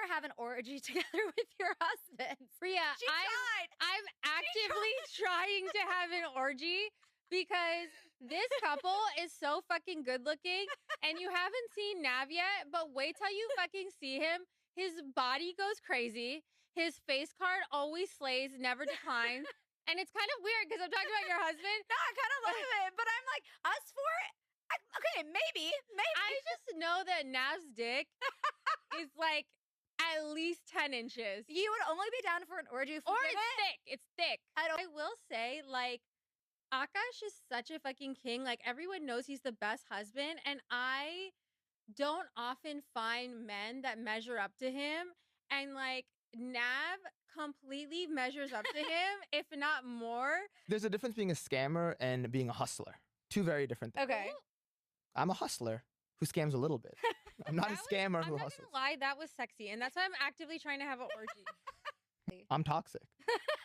have an orgy together with your husband? Priya, She tried. I'm actively trying to have an orgy because this couple is so fucking good looking, and you haven't seen Nav yet, but wait till you fucking see him. His body goes crazy. His face card always slays, never declines. And it's kind of weird because I'm talking about your husband. No, I kind of love it, but I'm like, us four? Okay, maybe. I just know that Nav's dick is like at least 10 inches. You would only be down for an orgy if we Or did it's it. thick. It's thick. I will say, like, Akash is such a fucking king. Like, everyone knows he's the best husband. And I don't often find men that measure up to him. And, like, Nav completely measures up to him, if not more. There's a difference being a scammer and being a hustler. Two very different things. Okay. I'm a hustler who scams a little bit. I'm not a scammer who I'm not hustles. gonna lie, that was sexy. And that's why I'm actively trying to have an orgy. I'm toxic.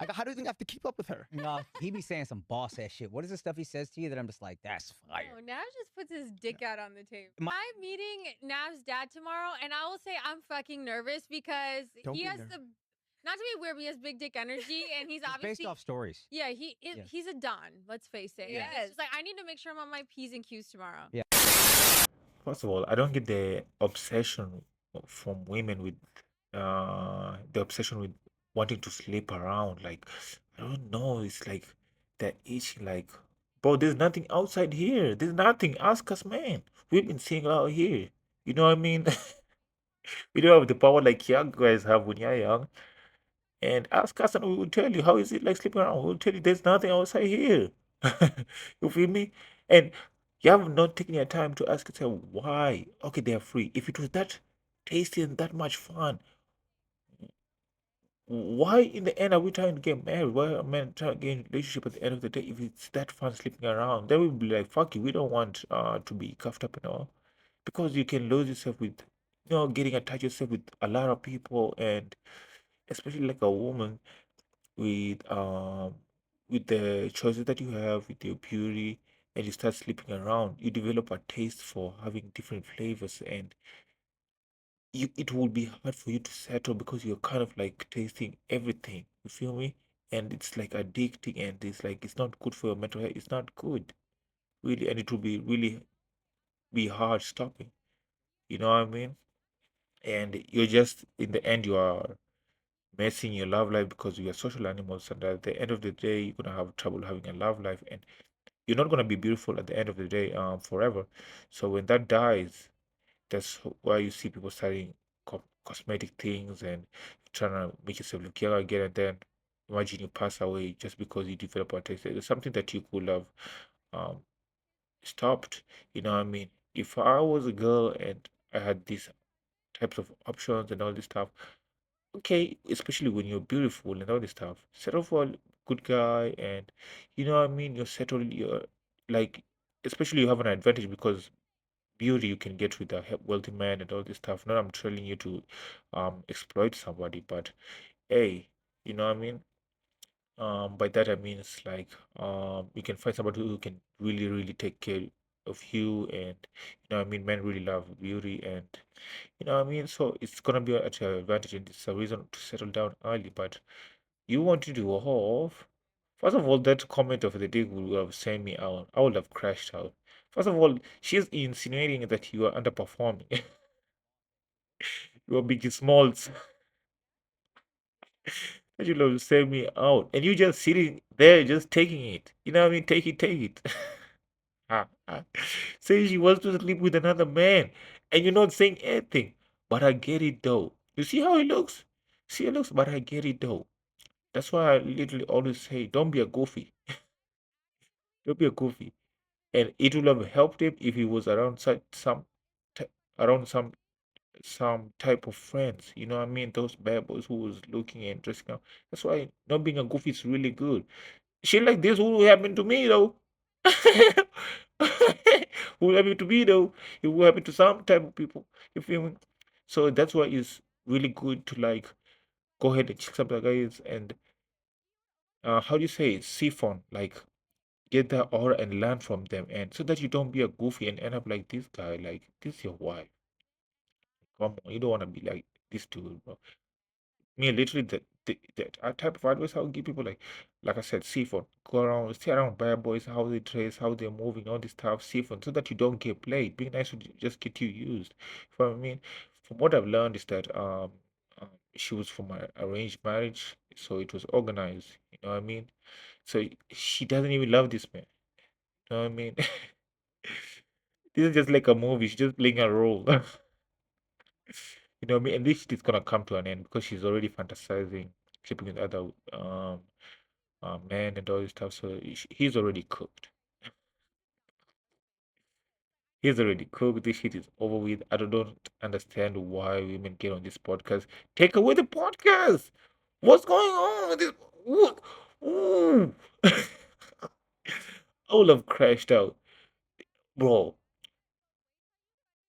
How do you think I have to keep up with her? No, he be saying some boss ass shit. What is the stuff he says to you that I'm just like, that's fire? Oh, Nav just puts his dick out on the table. My- I'm meeting Nav's dad tomorrow, and I will say I'm fucking nervous because Don't he be has nervous. not to be weird, but he has big dick energy, and he's It's obviously based off stories. Yeah, Yes. he's a don. Let's face it. Yes. It's just like I need to make sure I'm on my P's and Q's tomorrow. Yeah. First of all, I don't get the obsession from women with the obsession with wanting to sleep around. Like, I don't know. It's like they're itching. Like, bro, there's nothing outside here. There's nothing. Ask us, man. We've been seeing out here. You know what I mean? We don't have the power like young guys have when you're young. And ask us, and we will tell you how is it like sleeping around. We'll tell you there's nothing outside here. You feel me? And you have not taken your time to ask yourself why. Okay, they are free. If it was that tasty and that much fun, why in the end are we trying to get married? Why are men trying to get in a relationship at the end of the day if it's that fun sleeping around? Then we'll be like, fuck you, we don't want to be cuffed up and all. Because you can lose yourself with getting attached yourself with a lot of people, and especially like a woman with the choices that you have with your beauty, and you start sleeping around, you develop a taste for having different flavors, and it will be hard for you to settle because you're kind of like tasting everything. You feel me? And it's like addicting, and it's like it's not good for your mental health. It's not good, really, and it will be really be hard stopping. You know what I mean? And you're just in the end you are messing your love life because we are social animals, and at the end of the day you're gonna have trouble having a love life, and you're not gonna be beautiful at the end of the day forever. So when that dies, that's why you see people starting cosmetic things and trying to make yourself look younger again, and then imagine you pass away just because you develop a taste. It's something that you could have um stopped. You know what I mean? If I was a girl and I had these types of options and all this stuff, okay, especially when you're beautiful and all this stuff, settle for a good guy, and you know what I mean, you're settled, you're like, especially you have an advantage because beauty you can get with a wealthy man and all this stuff. Not I'm telling you to exploit somebody, but hey, you know what I mean? By that I mean it's like you can find somebody who can really, really take care of you, and you know what I mean, men really love beauty, and you know what I mean, so it's gonna be at your advantage, and it's a reason to settle down early. But you want to do a off. First of all, that comment of the day would have sent me out. I would have crashed out. First of all, she's insinuating that you are underperforming. You are big smalls. That should have sent me out. And you just sitting there, just taking it. You know what I mean? Take it, take it. Saying she wants to sleep with another man. And you're not saying anything. But I get it though. You see how it looks? See how it looks? But I get it though. That's why I literally always say, don't be a goofy. Don't be a goofy. And it would have helped him if he was around around some type of friends. You know what I mean? Those bad boys who was looking and dressing up. That's why not being a goofy is really good. Shit like this will happen to me though. Will happen to me though. It will happen to some type of people. You feel me? So that's why it's really good to like go ahead and check some of the guys and how do you say it? Siphon, like get that aura and learn from them, and so that you don't be a goofy and end up like this guy. Like this is your wife. Come on, you don't want to be like this dude, bro. Me, literally, the type of advice I would give people, like I said, seafood. Go around, stay around bad boys, how they dress, how they're moving, all this stuff, seafood, so that you don't get played. Being nice would just get you used. You know what I mean? From what I've learned is that she was from an arranged marriage, so it was organized. You know what I mean? So she doesn't even love this man. You know what I mean? This is just like a movie. She's just playing a role. You know what I mean? And this shit is gonna come to an end because she's already fantasizing, sleeping with other men and all this stuff. So he's already cooked. He's already cooked. This shit is over with. I don't understand why women get on this podcast. Take away the podcast. What's going on with this? What? Ooh. I would have crashed out, bro.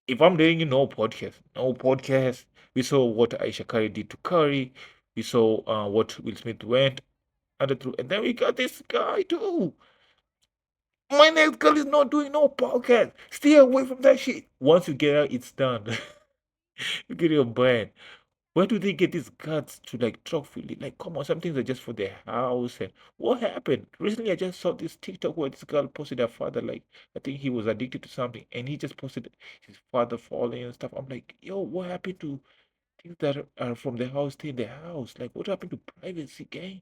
If I'm doing you, no podcast, no podcast. We saw what Aisha Curry did to Curry. We saw what Will Smith went under through, and then we got this guy too. My next girl is not doing no podcast. Stay away from that shit. Once you get out, it's done. You get your brand. Where do they get these guts to like talk freely? Like, come on, some things are just for their house. And what happened? Recently, I just saw this TikTok where this girl posted her father, like, I think he was addicted to something, and he just posted his father falling and stuff. I'm like, yo, what happened to things that are from the house, stay in the house? Like, what happened to privacy, gang?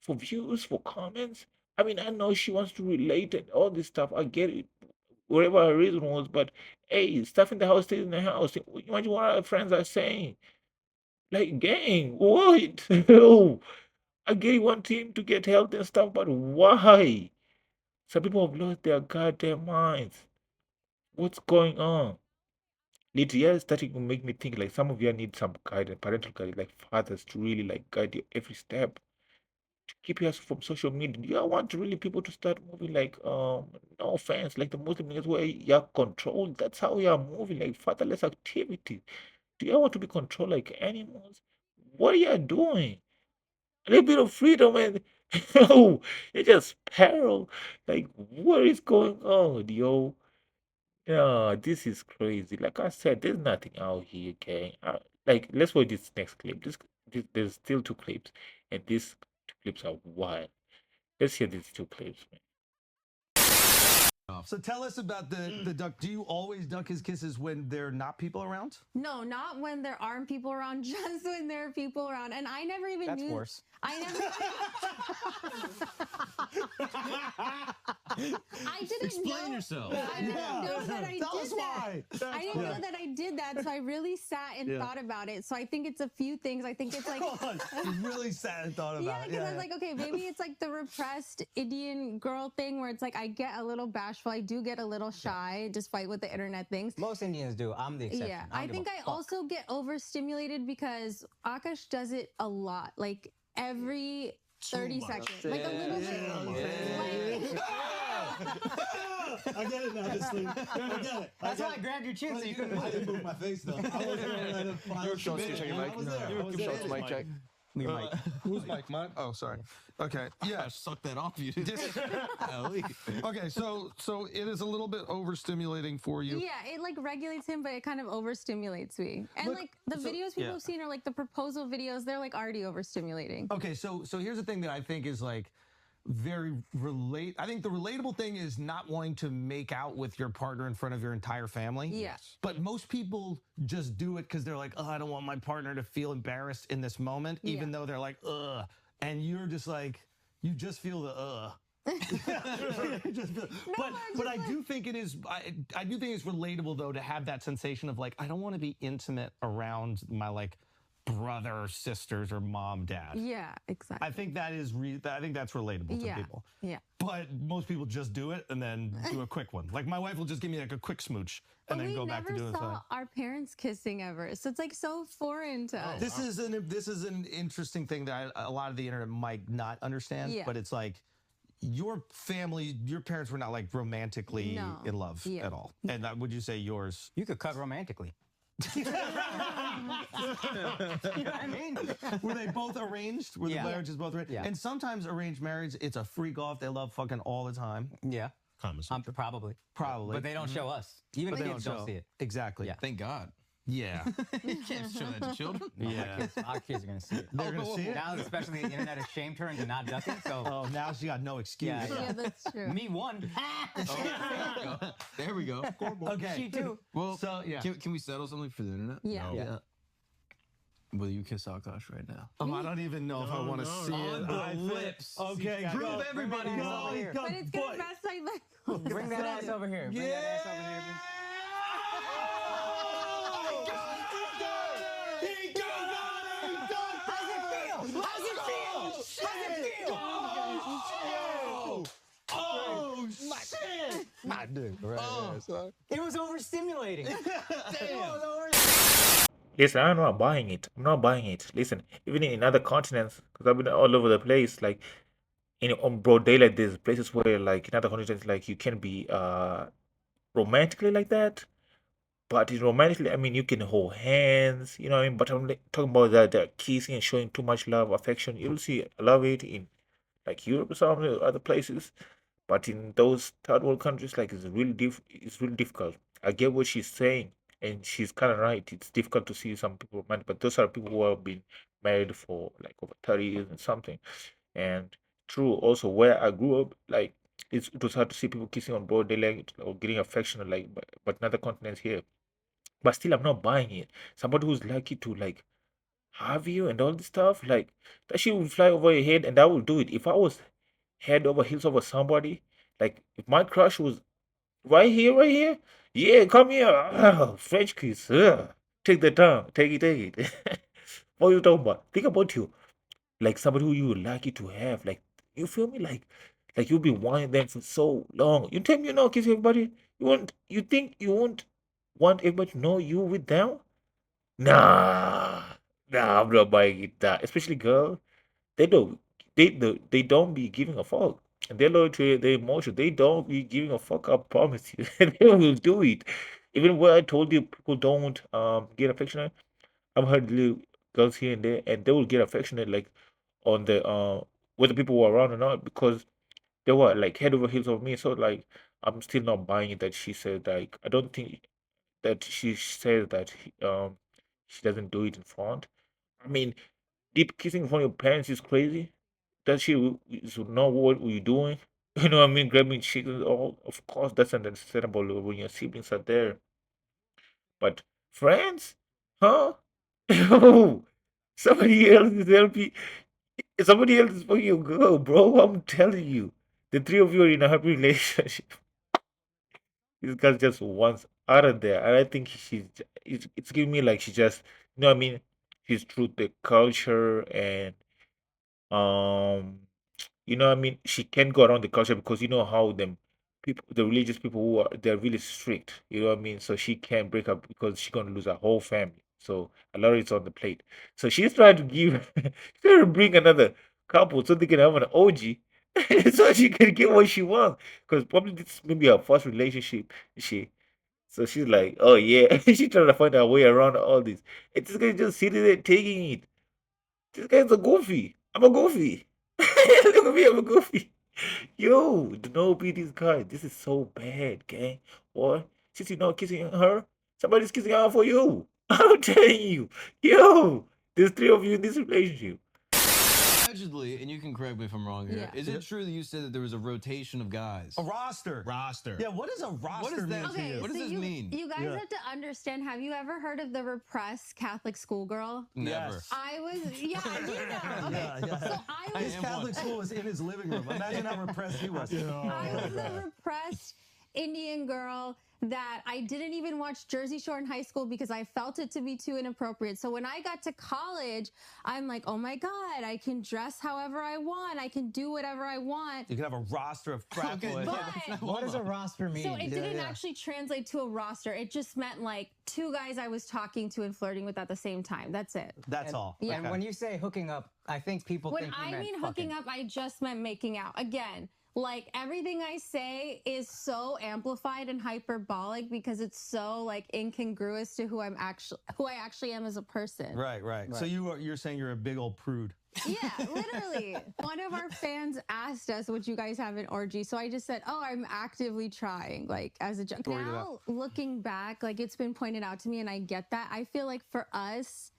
For views, for comments? I mean, I know she wants to relate and all this stuff. I get it, whatever her reason was, but hey, stuff in the house stays in the house. Imagine what our friends are saying. Like, gang, what? Oh, I get you want him to get health and stuff, but why? Some people have lost their goddamn minds. What's going on? Literally, yeah, starting to make me think like some of you need some guidance, parental guidance, like fathers to really like guide you every step to keep you from social media. Do you want really people to start moving like no offense, like the Muslim niggas where you're controlled? That's how you're moving, like fatherless activity. Do you want to be controlled like animals? What are you doing? A little bit of freedom and no, it's just peril. Like, what is going on, yo? Yeah, this is crazy. Like I said, there's nothing out here, okay? Like, let's watch this next clip. There's still two clips, and these two clips are wild. Let's hear these two clips, man. So tell us about the duck. Do you always duck his kisses when there are not people around? No, not when there aren't people around, just when there are people around. And I never even That's knew. worse. I never. I didn't Explain know. yourself. I didn't know that I Tell did us that. why. I didn't know that I did that, so I really sat and thought about it. So I think it's a few things. I think it's like You really sat and thought yeah, about it. because I was like, okay, maybe it's like the repressed Indian girl thing where it's like I get a little bashful, I do get a little shy, despite what the internet thinks. Most Indians do. I'm the exception. Yeah, I I don't think give a I fuck. also get overstimulated because Akash does it a lot, like every 30 seconds, like a little bit. I get it now, this thing. I get it. That's why I grabbed your chin so you couldn't I didn't move my face though. I wasn't gonna let him find You're supposed to it. check your mic. I was there. You I was keep there. showing mic check. Leave your mic. Who's mic? Mine? Oh, sorry. Okay. Yeah. Suck that off you. Okay. So it is a little bit overstimulating for you. Yeah, it like regulates him, but it kind of overstimulates me. And Look, like the videos people have seen are like the proposal videos, they're like already overstimulating. Okay, so here's the thing that I think is like I think the relatable thing is not wanting to make out with your partner in front of your entire family. Yes. But most people just do it because they're like, oh, I don't want my partner to feel embarrassed in this moment, even though they're like, ugh. And you're just like, you just feel the ugh. But I do think it is. I do think it's relatable though to have that sensation of like I don't want to be intimate around my like brother, sisters, or mom, dad. Yeah, exactly. I think that is. I think that's relatable to people. Yeah. But most people just do it and then do a quick one. Like my wife will just give me like a quick smooch and then go back to doing the we never thing. saw our parents kissing ever, so it's like so foreign to us. This is an interesting thing that a lot of the internet might not understand. Yeah. But it's like your family, your parents were not like romantically in love at all. And would you say yours? You could cut romantically. You know what I mean? Were they both arranged? Were the marriages both arranged? Yeah. And sometimes arranged marriage, it's a freak off. They love fucking all the time. Yeah. Thomas. Probably. Probably. But they don't show us. Even But they kids don't see it. Exactly. Yeah. Thank God. Yeah. You can't show that to children. Yeah. Our kids are gonna see it. They're gonna see it. Now, especially the internet has shamed her into not ducking. So Oh, now she got no excuse. Yeah, Yeah, that's true. me one. Oh, there we go. Okay. She too. Well, So yeah. can we settle something for the internet? Yeah. Yeah. Will you kiss Akash right now? Oh, I don't even know if I want to see it. On the lips. Okay, Prove go. everybody Bring that wrong. over here. But it's gonna mess my leg. Bring that ass over here. Bring that ass over here. Oh shit! My dude. It was overstimulating. Listen, I'm not buying it. I'm not buying it. Listen, even in other continents, because I've been all over the place, like on broad daylight, there's places where, like, in other continents, like, you can be romantically like that. But in romantically, I mean, you can hold hands, you know what I mean? But I'm like, talking about that kissing and showing too much love, affection. You'll see a lot of it in, like, Europe or some other places. But in those third world countries, like, it's really difficult. I get what she's saying, and she's kind of right. It's difficult to see some people romantic, but those are people who have been married for like over 30 years and something. And true, also where I grew up, like, it was hard to see people kissing on broad daylight or getting affectionate, like, but in other continents here. But still, I'm not buying it. Somebody who's lucky to, like, have you and all this stuff, like, that shit will fly over your head, and I will do it. If I was head over heels over somebody, like, if my crush was right here, yeah, come here, French kiss, take the tongue, take it. What are you talking about? Think about you, like, somebody who you would lucky to have, like, you feel me, like you've been wanting them for so long. You tell me you're not kissing everybody. You think you won't want everybody to know you with them? Nah, I'm not buying it. That, especially girls, they don't, they don't be giving a fuck. And they're loyal to their emotion. They don't be giving a fuck. I promise you, they will do it. Even when I told you people don't get affectionate, I've heard little girls here and there, and they will get affectionate, like, on the whether people were around or not, because they were like head over heels of me. So, like, I'm still not buying it that she said, like, I don't think that she says that she doesn't do it in front. I mean, deep kissing in front of your parents is crazy. That shit is not what you're doing. You know what I mean? Grabbing chickens, all, of course, that's understandable when your siblings are there. But friends, huh? Yo, somebody else is helping. Somebody else is for your girl, bro. I'm telling you, the three of you are in a happy relationship. This girl just wants out of there, and I think it's giving me like she just, you know what I mean? She's true to the culture, and um you know what I mean, she can't go around the culture because you know how the religious people who are, they're really strict, you know what I mean, so she can't break up because she's gonna lose her whole family, so a lot is on the plate, so she's trying to give she's trying to bring another couple so they can have an OG so she can get what she wants, because probably this may be her first relationship, she so she's like, oh yeah, she's trying to find her way around all this, and this guy just sitting there taking it. This guy's a goofy. I'm a goofy. Look at me, I'm a goofy. Yo, do not be this guy. This is so bad, gang. What? Since you're not kissing her, somebody's kissing her for you. I'm telling you. Yo, there's three of you in this relationship. Allegedly, and you can correct me if I'm wrong here. Yeah. Is it true that you said that there was a rotation of guys? A roster. Roster. Yeah, what does a roster is mean that? to you? What does this mean? You guys have to understand. Have you ever heard of the repressed Catholic schoolgirl? Never. Yes. I was, yeah, I knew that. Okay, Yeah. so I His was, Catholic school was in his living room. Imagine how repressed he was. I was the repressed Indian girl that I didn't even watch Jersey Shore in high school because I felt it to be too inappropriate. So when I got to college, I'm like, oh my God, I can dress however I want. I can do whatever I want. You can have a roster of frat boys. But What does a roster mean? so it didn't actually translate to a roster. It just meant like two guys I was talking to and flirting with at the same time. That's it. That's all. Yeah. And when you say hooking up, I think people When think you I meant mean hooking fucking. up, I just meant making out. Again, Like everything I say is so amplified and hyperbolic because it's so like incongruous to who I actually am as a person. Right. So you're saying you're a big old prude. Yeah, literally. One of our fans asked us, would you guys have an orgy? So I just said, oh, I'm actively trying, like as a joke. Now, looking back, like it's been pointed out to me and I get that. I feel like for us,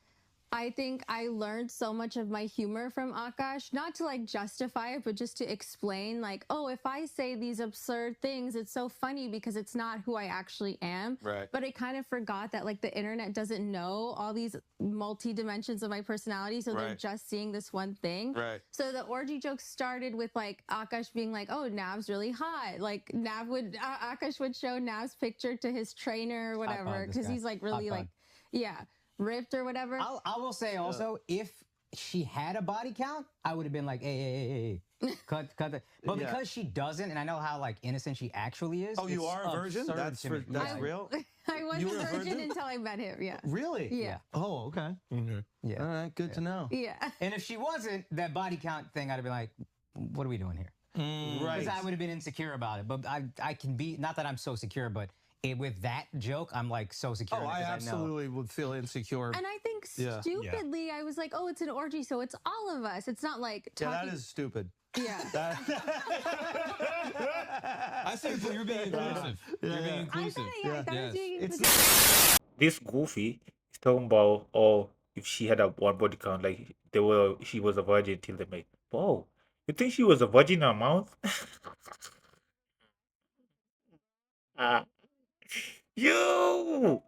I think I learned so much of my humor from Akash, not to like justify it, but just to explain like, oh, if I say these absurd things, it's so funny because it's not who I actually am. Right. But I kind of forgot that like the internet doesn't know all these multi dimensions of my personality. So they're just seeing this one thing. Right. So the orgy joke started with like Akash being like, oh, Nav's really hot. Like Akash would show Nav's picture to his trainer or whatever. Cause he's like really like, yeah, ripped or whatever. I will say also, if she had a body count, I would have been like, hey, cut that. But because she doesn't, and I know how like innocent she actually is. Oh, you are a virgin? That's real? I was a virgin until I met him, yeah. Really? Yeah. Oh, okay. Yeah. All right, good to know. Yeah. And if she wasn't, that body count thing, I'd have been like, what are we doing here? Right. Because I would have been insecure about it. But I can be, not that I'm so secure, but with that joke, I'm like so secure. Oh, I absolutely would feel insecure. And I think stupidly, I was like, oh, it's an orgy, so it's all of us. It's not like Yeah, that is stupid. Yeah. I say you're being inclusive. You're being inclusive. I thought I was being inclusive. This Goofy is talking about, oh, if she had a one body count, like she was a virgin till they made. Whoa, you think she was a virgin in her mouth? Yo,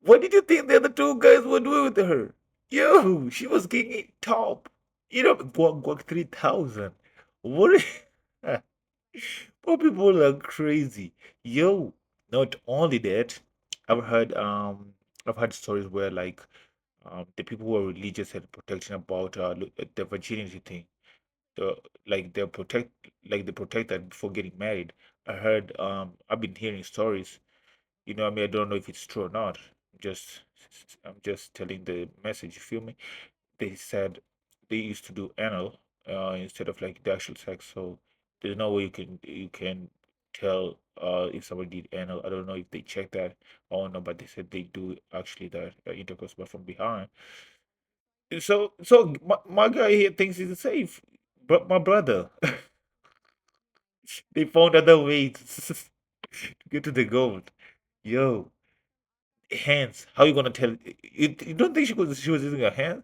what did you think the other two guys were doing with her? Yo, she was getting top. You know, guac 3000. What? Poor people are crazy. Yo, not only that, I've heard stories where like the people who are religious and protecting about the virginity thing. They protect that before getting married. I heard I've been hearing stories. You know, I mean, I don't know if it's true or not. Just I'm just telling the message. You feel me? They said they used to do anal instead of like the actual sex. So there's no way you can tell if somebody did anal. I don't know if they check that. I don't know, but they said they do actually that intercourse, but from behind. So my guy here thinks he's safe, but my brother, they found other ways to get to the gold. Yo, hands. How you gonna tell? You don't think she was using her hands?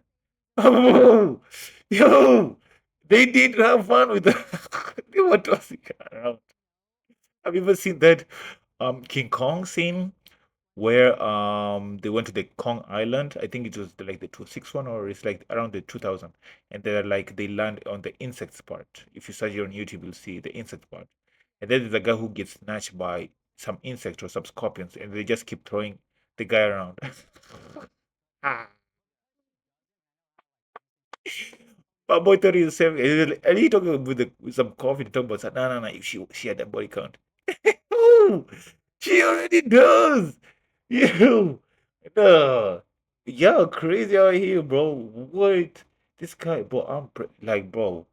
Oh, yo, they did have fun with her. They were tossing her around. Have you ever seen that King Kong scene where they went to the Kong Island? I think it was like the 261 or it's like around the 2000, and they're like they land on the insects part. If you search it on YouTube, you'll see the insect part. And then there's a guy who gets snatched by some insect or some scorpions, and they just keep throwing the guy around. Ah. My boy thought he was saying, and he talking with some coffee. He talking about, no. If she had that body count, oh, she already does. You, no, yeah, crazy out here, bro. What this guy, bro? Like, bro.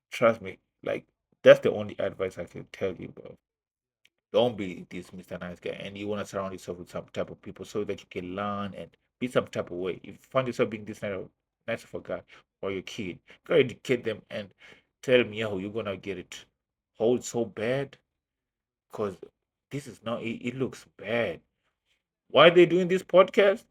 Trust me, like that's the only advice I can tell you, bro. Don't be this Mr. Nice Guy, and you want to surround yourself with some type of people so that you can learn and be some type of way. If you find yourself being this nice of a guy or your kid, go educate them and tell them, yo, you're gonna get it. Hold so bad, because this is not. It looks bad. Why are they doing this podcast?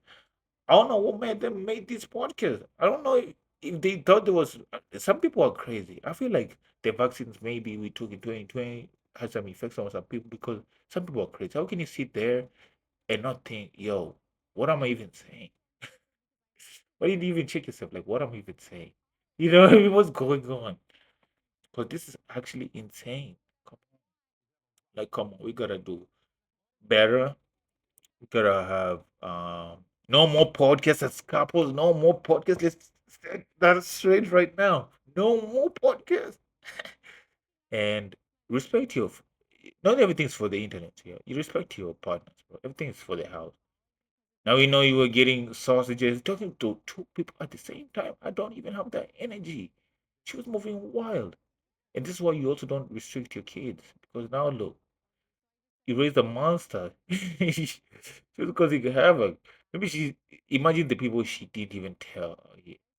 I don't know what made them make this podcast. I don't know if they thought there was. Some people are crazy. I feel like the vaccines maybe we took in 2020 had some effects on some people because some people are crazy. How can you sit there and not think, yo, what am I even saying? Why did you even check yourself? Like, what am I even saying? You know, what's going on? Because this is actually insane. Come on. Like, come on, we gotta do better. We gotta have no more podcasts as couples, no more podcasts. Let's set that straight right now. No more podcasts. And respect your not everything's for the internet here. You respect your partners, bro. Everything is for the house. Now you know you were getting sausages, talking to two people at the same time. I don't even have that energy. She was moving wild. And this is why you also don't restrict your kids. Because now look, you raised a monster. Just because you can have a maybe she imagine the people she didn't even tell.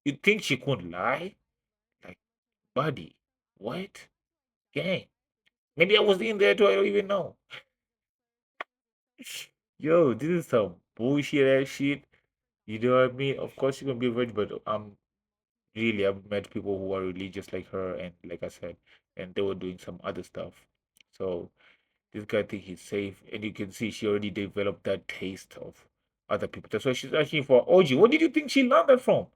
You think she couldn't lie? Like, buddy, what? Gang. Maybe I was in there too, I don't even know. Yo, this is some bullshit ass shit. You know what I mean? Of course, you're gonna be a virgin, but really, I've met people who are religious like her, and like I said, and they were doing some other stuff. So this guy think he's safe, and you can see she already developed that taste of other people. That's why she's asking for OG. What did you think she learned that from?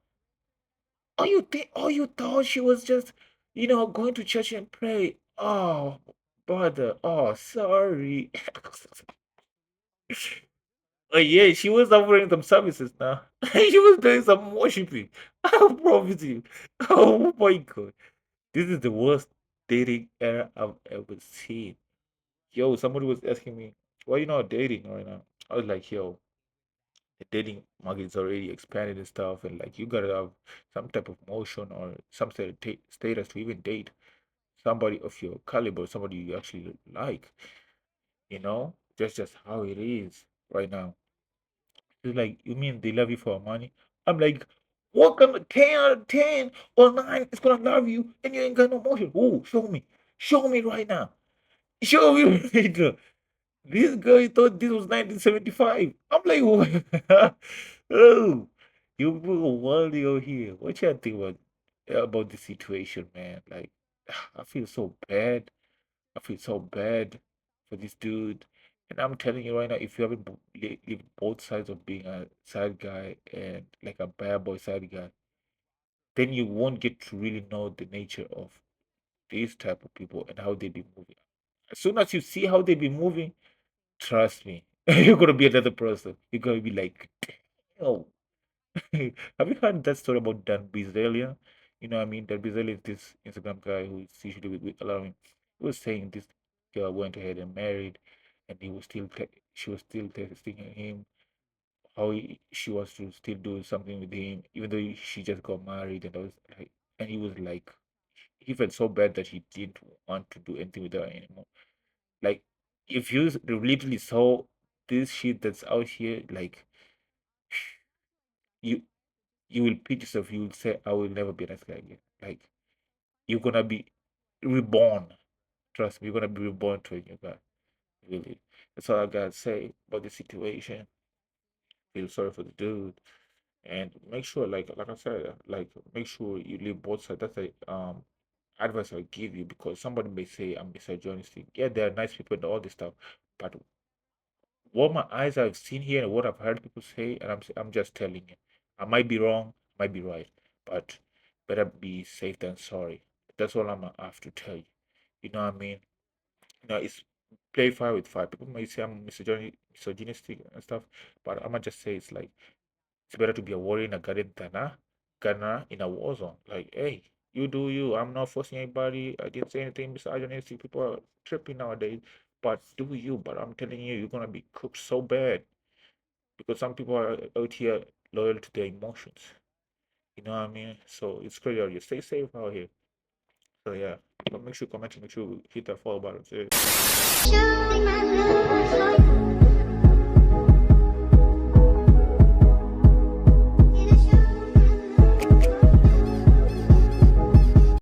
Oh, you thought she was just, going to church and pray. Oh, brother. Oh, sorry. Oh yeah, she was offering some services now. She was doing some worshiping. I promise you. Oh my god. This is the worst dating era I've ever seen. Yo, somebody was asking me, why you not dating right now? I was like, yo, the dating market is already expanded and stuff, and like you gotta have some type of motion or some sort of status to even date somebody of your caliber, somebody you actually like. That's just how it is right now. It's like, you mean they love you for money? I'm like, what kind of 10 out of 10 or 9 is gonna love you and you ain't got no motion? Oh, show me. Show me right now. Show me right now. This guy thought this was 1975. I'm like, what? Oh, you people worldly out here. What you think about the situation, man? Like, I feel so bad. I feel so bad for this dude. And I'm telling you right now, if you haven't lived both sides of being a side guy and like a bad boy side guy, then you won't get to really know the nature of these type of people and how they be moving. As soon as you see how they be moving, trust me, you're gonna be another person. You're gonna be like, damn. Have you heard that story about Dan Bizelia? You know what I mean? Dan Bizelia is this Instagram guy who is usually with allowing. He was saying this girl went ahead and married, and she was still texting him how she was to still do something with him, even though she just got married, and I was like, and he was like, he felt so bad that he didn't want to do anything with her anymore. Like, if you literally saw this shit that's out here, like you you will pitch yourself, you will say, I will never be that guy again. Like, you're gonna be reborn. Trust me, you're gonna be reborn to a new guy. Really. That's all I gotta say about the situation. Feel sorry for the dude. And make sure, like I said, like make sure you leave both sides. That's a advice I give you, because somebody may say I'm misogynistic. Yeah, there are nice people and all this stuff, but what my eyes have seen here and what I've heard people say, and I'm just telling you. I might be wrong, might be right, but better be safe than sorry. That's all I'm have to tell you. You know what I mean? It's play fire with fire. People might say I'm misogynistic and stuff, but I'ma just say it's better to be a warrior in a garden than a gunner in a war zone. Like, hey, you do you. I'm not forcing anybody. I didn't say anything misogynistic. People are tripping nowadays. But do you. But I'm telling you, you're gonna be cooked so bad. Because some people are out here loyal to their emotions. You know what I mean? So it's crazy out here. Stay safe out here. So yeah. But make sure you comment, make sure you hit that follow button.